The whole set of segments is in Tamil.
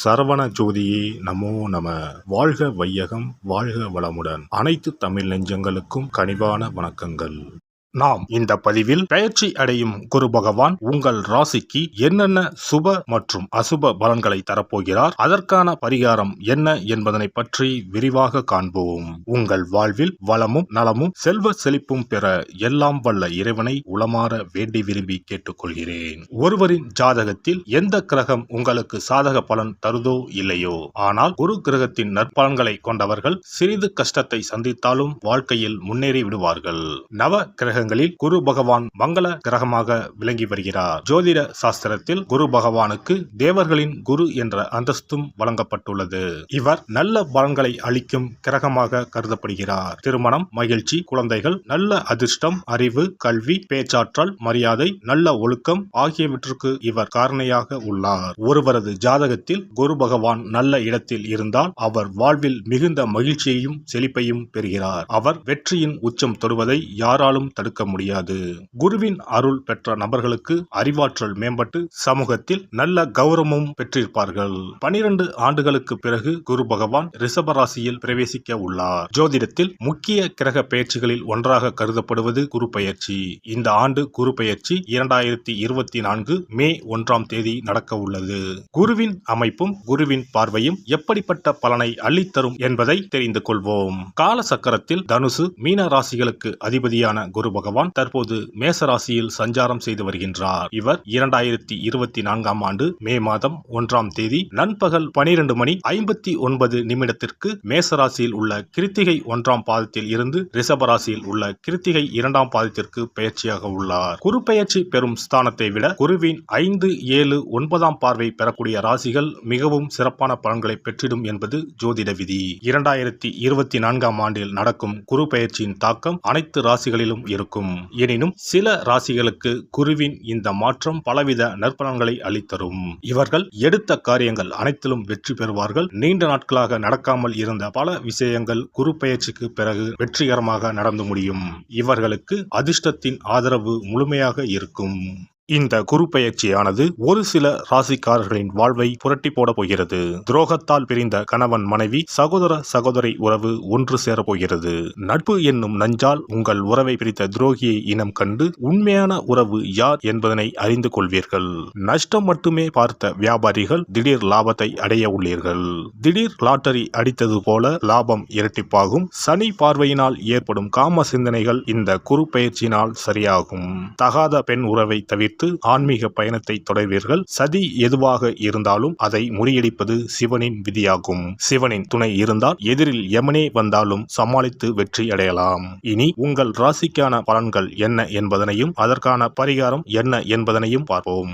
சரவண ஜோதியே நமோ நம. வாழ்க வையகம், வாழ்க வளமுடன். அனைத்து தமிழ் நெஞ்சங்களுக்கும் கனிவான வணக்கங்கள். நாம் இந்த பதிவில் பெயர்ச்சி அடையும் குரு பகவான் உங்கள் ராசிக்கு என்னென்ன சுப மற்றும் அசுப பலன்களை தரப்போகிறார், அதற்கான பரிகாரம் என்ன என்பதனை பற்றி விரிவாக காண்போம். உங்கள் வாழ்வில் வளமும் நலமும் செல்வ செழிப்பும் பெற எல்லாம் வல்ல இறைவனை உளமாற வேண்டி விரும்பி கேட்டுக்கொள்கிறேன். ஒருவரின் ஜாதகத்தில் எந்த கிரகம் உங்களுக்கு சாதக பலன் தருதோ இல்லையோ, ஆனால் குரு கிரகத்தின் நற்பலன்களை கொண்டவர்கள் சிறிது கஷ்டத்தை சந்தித்தாலும் வாழ்க்கையில் முன்னேறி விடுவார்கள். நவ கிரகங்களில் குரு பகவான் மங்கள கிரகமாக விளங்கி வருகிறார். ஜோதிட சாஸ்திரத்தில் குரு பகவானுக்கு தேவர்களின் குரு என்ற அந்தஸ்தும் வழங்கப்பட்டுள்ளது. இவர் நல்ல பலன்களை அளிக்கும் கிரகமாக கருதப்படுகிறார். திருமணம், மகிழ்ச்சி, குழந்தைகள், நல்ல அதிர்ஷ்டம், அறிவு, கல்வி, பேச்சாற்றல், மரியாதை, நல்ல ஒழுக்கம் ஆகியவற்றுக்கு இவர் காரணியாக உள்ளார். ஒருவரது ஜாதகத்தில் குரு பகவான் நல்ல இடத்தில் இருந்தால் அவர் வாழ்வில் மிகுந்த மகிழ்ச்சியையும் செழிப்பையும் பெறுகிறார். அவர் வெற்றியின் உச்சம் தொடுவதை யாராலும் தடுக்க முடியாது. குருவின் அருள் பெற்ற நபர்களுக்கு அறிவாற்றல் மேம்பட்டு சமூகத்தில் நல்ல கௌரவமும் பெற்றிருப்பார்கள். 12 ஆண்டுகளுக்கு பிறகு குரு பகவான் ரிஷப ராசியில் பிரவேசிக்க உள்ளார். ஜோதிடத்தில் முக்கிய கிரக பெயர்ச்சிகளில் ஒன்றாக கருதப்படுவது குரு பெயர்ச்சி. இந்த ஆண்டு குரு பெயர்ச்சி 2024 மே 1ஆம் தேதி நடக்க உள்ளது. குருவின் அமைப்பும் குருவின் பார்வையும் எப்படிப்பட்ட பலனை அள்ளித்தரும் என்பதை தெரிந்து கொள்வோம். கால சக்கரத்தில் தனுசு, மீன ராசிகளுக்கு அதிபதியான குரு பகவான் தற்போது மேச ராசியில் சஞ்சாரம் செய்து வருகின்றார். இவர் 2024ஆம் ஆண்டு மே மாதம் 1ஆம் தேதி நண்பகல் 12:59 மேச ராசியில் உள்ள கிருத்திகை 1ஆம் பாதத்தில் இருந்து ரிஷப ராசியில் உள்ள கிருத்திகை 2ஆம் பாதத்திற்கு பெயர்ச்சியாக உள்ளார். குரு பெயர்ச்சி பெறும் ஸ்தானத்தை விட குருவின் 5, 7, 9ஆம் பார்வை பெறக்கூடிய ராசிகள் மிகவும் சிறப்பான பலன்களை பெற்றிடும் என்பது ஜோதிட விதி. 2024ஆம் ஆண்டில் நடக்கும் குரு பெயர்ச்சியின் தாக்கம் அனைத்து ராசிகளிலும் இருக்கும். எனினும் சில ராசிகளுக்கு குருவின் இந்த மாற்றம் பலவித நற்பலன்களை அளித்தரும். இவர்கள் எடுத்த காரியங்கள் அனைத்திலும் வெற்றி பெறுவார்கள். நீண்ட நாட்களாக நடக்காமல் இருந்த பல விஷயங்கள் குரு பெயர்ச்சிக்கு பிறகு வெற்றிகரமாக நடந்து முடியும். இவர்களுக்கு அதிர்ஷ்டத்தின் ஆதரவு முழுமையாக இருக்கும். இந்த குரு பெயர்ச்சியானது ஒரு சில ராசிக்காரர்களின் வாழ்வை புரட்டி போட போகிறது. துரோகத்தால் பிரிந்த கணவன் மனைவி, சகோதர சகோதரி உறவு ஒன்று சேர போகிறது. நட்பு என்னும் நஞ்சால் உங்கள் உறவை பிரித்த துரோகியை இனம் கண்டு உண்மையான உறவு யார் என்பதனை அறிந்து கொள்வீர்கள். நஷ்டம் மட்டுமே பார்த்த வியாபாரிகள் திடீர் லாபத்தை அடைய உள்ளீர்கள். திடீர் லாட்டரி அடித்தது போல லாபம் இரட்டிப்பாகும். சனி பார்வையினால் ஏற்படும் காம சிந்தனைகள் இந்த குரு பெயர்ச்சியினால் சரியாகும். தகாத பெண் உறவை தவிர்த்து ஆன்மீக பயணத்தை தொடர்வீர்கள். சதி எதுவாக இருந்தாலும் அதை முறியடிப்பது சிவனின் விதியாகும். சிவனின் துணை இருந்தால் எதிரில் யமனே வந்தாலும் சமாளித்து வெற்றி அடையலாம். இனி உங்கள் ராசிக்கான பலன்கள் என்ன என்பதனையும் அதற்கான பரிகாரம் என்ன என்பதனையும் பார்ப்போம்.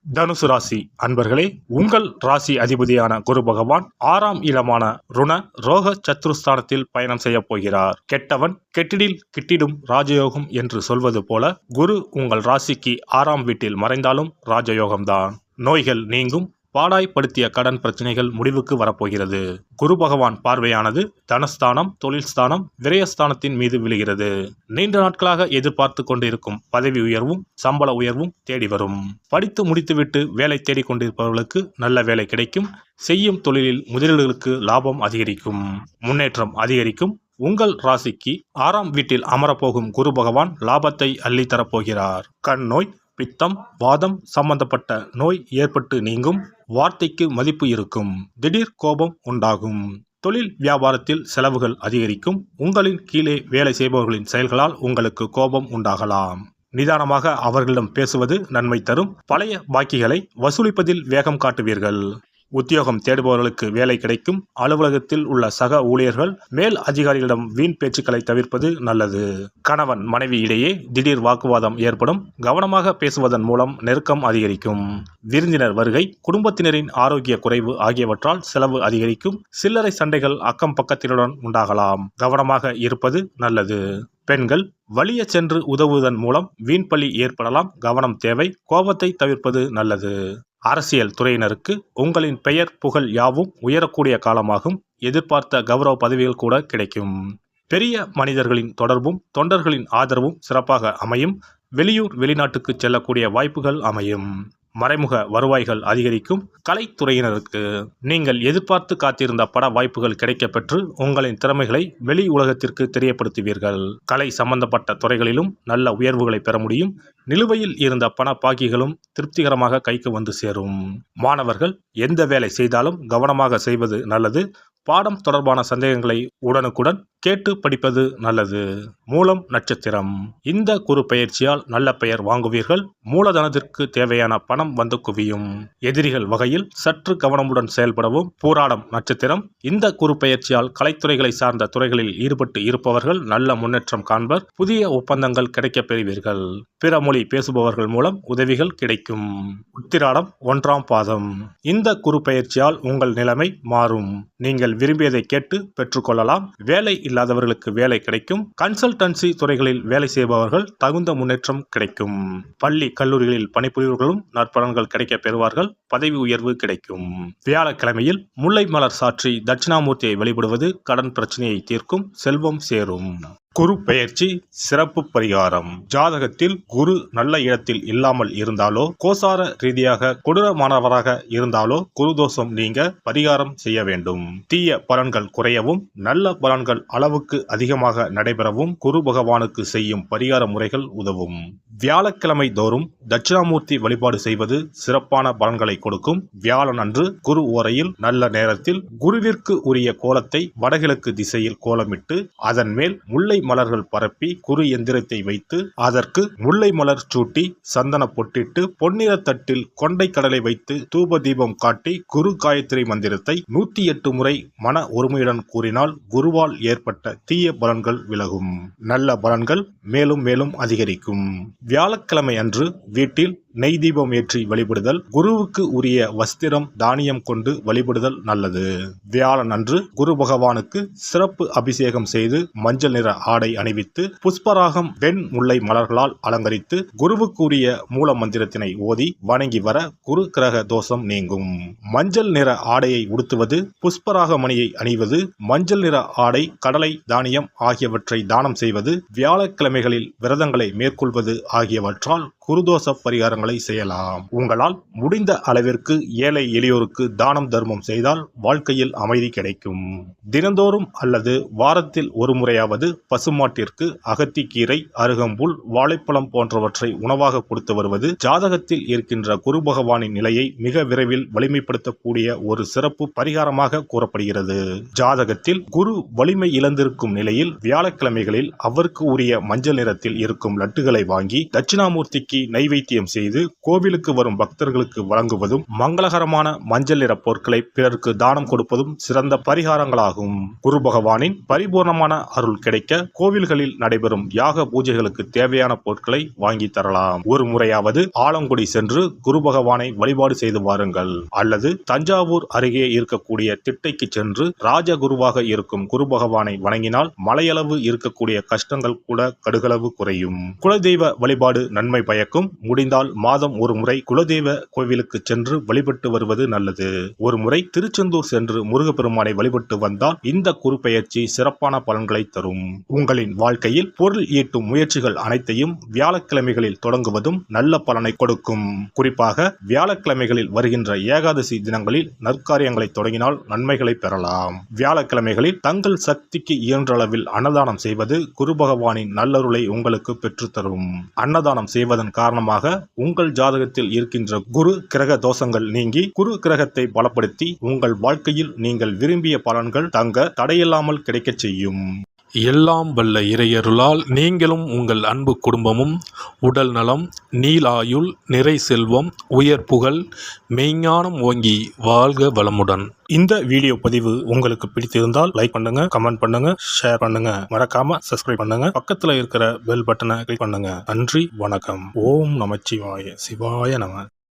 தனுசு ராசி அன்பர்களே, உங்கள் ராசி அதிபதியான குரு பகவான் 6ஆம் இடமான ருண ரோக சத்ருஸ்தானத்தில் பயணம் செய்ய போகிறார். கெட்டவன் கெட்டிடில் கிட்டிடும் ராஜயோகம் என்று சொல்வது போல குரு உங்கள் ராசிக்கு 6ஆம் வீட்டில் மறைந்தாலும் ராஜயோகம்தான். நோய்கள் நீங்கும். பாடாய்படுத்திய கடன் பிரச்சனைகள் முடிவுக்கு வரப்போகிறது. குரு பகவான் பார்வையானது தனஸ்தானம், தொழில் ஸ்தானம், விரயஸ்தானத்தின் மீது விழுகிறது. நீண்ட நாட்களாக எதிர்பார்த்து கொண்டிருக்கும் பதவி உயர்வும் சம்பள உயர்வும் தேடி வரும். படித்து முடித்துவிட்டு வேலை தேடிக் கொண்டிருப்பவர்களுக்கு நல்ல வேலை கிடைக்கும். செய்யும் தொழிலில் முதலீடுகளுக்கு லாபம் அதிகரிக்கும். முன்னேற்றம் அதிகரிக்கும். உங்கள் ராசிக்கு 6ஆம் வீட்டில் அமரப்போகும் குரு பகவான் லாபத்தை அள்ளித்தரப்போகிறார். கண் நோய், பித்தம், வாதம் சம்பந்தப்பட்ட நோய் ஏற்பட்டு நீங்கும். வார்த்தைக்கு மதிப்பு இருக்கும். திடீர் கோபம் உண்டாகும். தொழில் வியாபாரத்தில் செலவுகள் அதிகரிக்கும். உங்களின் கீழே வேலை செய்பவர்களின் செயல்களால் உங்களுக்கு கோபம் உண்டாகலாம். நிதானமாக அவர்களிடம் பேசுவது நன்மை தரும். பழைய பாக்கிகளை வசூலிப்பதில் வேகம் காட்டுவீர்கள். உத்தியோகம் தேடுபவர்களுக்கு வேலை கிடைக்கும். அலுவலகத்தில் உள்ள சக ஊழியர்கள், மேல் அதிகாரிகளிடம் வீண் பேச்சுக்களை தவிர்ப்பது நல்லது. கணவன் மனைவி இடையே திடீர் வாக்குவாதம் ஏற்படும். கவனமாக பேசுவதன் மூலம் நெருக்கம் அதிகரிக்கும். விருந்தினர் வருகை, குடும்பத்தினரின் ஆரோக்கிய குறைவு ஆகியவற்றால் செலவு அதிகரிக்கும். சில்லறை சண்டைகள் அக்கம் பக்கத்தினருடன் உண்டாகலாம். கவனமாக இருப்பது நல்லது. பெண்கள் வலிய சென்று உதவுவதன் மூலம் வீண்பழி ஏற்படலாம். கவனம் தேவை. கோபத்தை தவிர்ப்பது நல்லது. அரசியல் துறையினருக்கு உங்களின் பெயர் புகழ் யாவும் உயரக்கூடிய காலமாகும். எதிர்பார்த்த கௌரவ பதவிகள் கூட கிடைக்கும். பெரிய மனிதர்களின் தொடர்பும் தொண்டர்களின் ஆதரவும் சிறப்பாக அமையும். வெளியூர் வெளிநாட்டுக்கு செல்லக்கூடிய வாய்ப்புகள் அமையும். மறைமுக வருவாய்கள் அதிகரிக்கும். கலைத்துறையினருக்கு நீங்கள் எதிர்பார்த்து காத்திருந்த பட வாய்ப்புகள் கிடைக்கப்பெற்று உங்களின் திறமைகளை வெளி உலகத்திற்கு தெரியப்படுத்துவீர்கள். கலை சம்பந்தப்பட்ட துறைகளிலும் நல்ல உயர்வுகளை பெற முடியும். நிலுவையில் இருந்த பண பாக்கிகளும் திருப்திகரமாக கைக்கு வந்து சேரும். மாணவர்கள் எந்த வேலை செய்தாலும் கவனமாக செய்வது நல்லது. பாடம் தொடர்பான சந்தேகங்களை உடனுக்குடன் கேட்டு படிப்பது நல்லது. மூலம் நட்சத்திரம். இந்த குரு பெயர்ச்சியால் நல்ல பெயர் வாங்குவீர்கள். மூலதனத்திற்கு தேவையான பணம் வந்து குவியும். எதிரிகள் வகையில் சற்று கவனமுடன் செயல்படவும். பூராடம் நட்சத்திரம். இந்த குரு பெயர்ச்சியால் கலைத்துறைகளை சார்ந்த துறைகளில் ஈடுபட்டு இருப்பவர்கள் நல்ல முன்னேற்றம் காண்பர். புதிய ஒப்பந்தங்கள் கிடைக்கப் பெறுவீர்கள். பிற மொழி பேசுபவர்கள் மூலம் உதவிகள் கிடைக்கும். உத்திராடம் 1ஆம் பாதம். இந்த குரு பெயர்ச்சியால் உங்கள் நிலைமை மாறும். நீங்கள் விரும்பியதை கேட்டு பெற்றுக்கொள்ளலாம். வேலை இல்லாதவர்களுக்கு வேலை கிடைக்கும். கன்சல்டன்சி துறைகளில் வேலை செய்பவர்கள் தகுந்த முன்னேற்றம் கிடைக்கும். பள்ளி கல்லூரிகளில் பணிபுரிவர்களும் நற்பலன்கள் கிடைக்க பெறுவார்கள். பதவி உயர்வு கிடைக்கும். வியாழக்கிழமையில் முல்லை மலர் சாற்றி தட்சிணாமூர்த்தியை வழிபடுவது கடன் பிரச்சனையை தீர்க்கும். செல்வம் சேரும். குரு பெயர்ச்சி சிறப்பு பரிகாரம். ஜாதகத்தில் குரு நல்ல இடத்தில் இல்லாமல் இருந்தாலோ, கோசார ரீதியாக கொடூரமானவராக இருந்தாலோ குரு தோஷம் நீங்க பரிகாரம் செய்ய வேண்டும். தீய பலன்கள் குறையவும் நல்ல பலன்கள் அளவுக்கு அதிகமாக நடைபெறவும் குரு பகவானுக்கு செய்யும் பரிகார முறைகள் உதவும். வியாழக்கிழமை தோறும் தட்சிணாமூர்த்தி வழிபாடு செய்வது சிறப்பான பலன்களை கொடுக்கும். வியாழன் அன்று குரு ஓரையில் நல்ல நேரத்தில் குருவிற்கு உரிய கோலத்தை வடகிழக்கு திசையில் கோலமிட்டு அதன் மேல் முல்லை மலர்கள் பரப்பி குரு எந்திரத்தை வைத்து அதற்கு முல்லை மலர் சூட்டி சந்தன பொட்டிட்டு பொன்னிற தட்டில் கொண்டை கடலை வைத்து தூப தீபம் காட்டி குரு காயத்ரி மந்திரத்தை 108 முறை மன ஒருமையுடன் கூறினால் குருவால் ஏற்பட்ட தீய பலன்கள் விலகும். நல்ல பலன்கள் மேலும் மேலும் அதிகரிக்கும். வியாழக்கிழமை அன்று வீட்டில் நெய் தீபம் ஏற்றி வழிபடுதல். குருவுக்கு உரிய வஸ்திரம் தானியம் கொண்டு வழிபடுதல் நல்லது. வியாழன் அன்று குரு பகவானுக்கு சிறப்பு அபிஷேகம் செய்து மஞ்சள் நிற ஆடை அணிவித்து புஷ்பராகம் வெண் முல்லை மலர்களால் அலங்கரித்து குருவுக்கு உரிய மூல மந்திரத்தினை ஓதி வணங்கி வர குரு கிரக தோஷம் நீங்கும். மஞ்சள் நிற ஆடையை உடுத்துவது, புஷ்பராக மணியை அணிவது, மஞ்சள் நிற ஆடை, கடலை, தானியம் ஆகியவற்றை தானம் செய்வது, வியாழக்கிழமைகளில் விரதங்களை மேற்கொள்வது ஆகியவற்றால் குருதோஷ பரிகாரங்களை செய்யலாம். உங்களால் முடிந்த அளவிற்கு ஏழை எளியோருக்கு தானம் தர்மம் செய்தால் வாழ்க்கையில் அமைதி கிடைக்கும். தினந்தோறும் அல்லது வாரத்தில் ஒரு முறையாவது பசுமாட்டிற்கு அகத்திக்கீரை, அருகம்புல், வாழைப்பழம் போன்றவற்றை உணவாக கொடுத்து வருவது ஜாதகத்தில் இருக்கின்ற குரு பகவானின் நிலையை மிக விரைவில் வலிமைப்படுத்தக்கூடிய ஒரு சிறப்பு பரிகாரமாக கூறப்படுகிறது. ஜாதகத்தில் குரு வலிமை இழந்திருக்கும் நிலையில் வியாழக்கிழமைகளில் அவருக்கு உரிய மஞ்சள் நிறத்தில் இருக்கும் லட்டுகளை வாங்கி தட்சிணாமூர்த்திக்கு நைவேத்தியம் செய்து கோவிலுக்கு வரும் பக்தர்களுக்கு வழங்குவதும் மங்களகரமான மஞ்சள் நிற பொருட்களை பிறருக்கு தானம் கொடுப்பதும் சிறந்த பரிகாரங்களாகும். குரு பகவானின் பரிபூர்ணமான அருள் கிடைக்க கோவில்களில் நடைபெறும் யாக பூஜைகளுக்கு தேவையான பொருட்களை வாங்கி தரலாம். ஒரு முறையாவது ஆலங்குடி சென்று குரு பகவானை வழிபாடு செய்து வாருங்கள். அல்லது தஞ்சாவூர் அருகே இருக்கக்கூடிய திட்டைக்கு சென்று ராஜகுருவாக இருக்கும் குரு பகவானை வணங்கினால் மலையளவு இருக்கக்கூடிய கஷ்டங்கள் கூட கடுகளவு குறையும். குலதெய்வ வழிபாடு நன்மை பயக்கும். முடிந்தால் மாதம் ஒரு முறை குலதெய்வ கோவிலுக்கு சென்று வழிபட்டு வருவது நல்லது. ஒரு முறை திருச்செந்தூர் சென்று முருகப்பெருமானை வழிபட்டு வந்தால் இந்த குரு பெயர்ச்சி சிறப்பான பலன்களை தரும். உங்களின் வாழ்க்கையில் பொருள் ஈட்டும் முயற்சிகள் அனைத்தையும் வியாழக்கிழமைகளில் தொடங்குவதும் நல்ல பலனை கொடுக்கும். குறிப்பாக வியாழக்கிழமைகளில் வருகின்ற ஏகாதசி தினங்களில் நற்காரியங்களை தொடங்கினால் நன்மைகளை பெறலாம். வியாழக்கிழமைகளில் தங்கள் சக்திக்கு இயன்ற அளவில் அன்னதானம் செய்வது குரு பகவானின் நல்லருளை உங்களுக்கு பெற்றுத்தரும். அன்னதானம் செய்வதன் காரணமாக உங்கள் ஜாதகத்தில் இருக்கின்ற குரு கிரக தோஷங்கள் நீங்கி குரு கிரகத்தை பலப்படுத்தி உங்கள் வாழ்க்கையில் நீங்கள் விரும்பிய பலன்கள் தங்க தடையில்லாமல் கிடைக்கச் செய்யும். எல்லாம் வல்ல இறையருளால் நீங்களும் உங்கள் அன்பு குடும்பமும் உடல் நலம், நீலாயுள், நிறை செல்வம், உயர் புகழ், மெய்ஞானம் ஓங்கி வாழ்க வளமுடன். இந்த வீடியோ பதிவு உங்களுக்கு பிடித்திருந்தால் லைக் பண்ணுங்க, கமெண்ட் பண்ணுங்க, ஷேர் பண்ணுங்க, மறக்காம சப்ஸ்கிரைப் பண்ணுங்க, பக்கத்துல இருக்கிற பெல் பட்டனை கிளிக் பண்ணுங்க. நன்றி, வணக்கம். ஓம் நமச்சிவாய. சிவாய நம.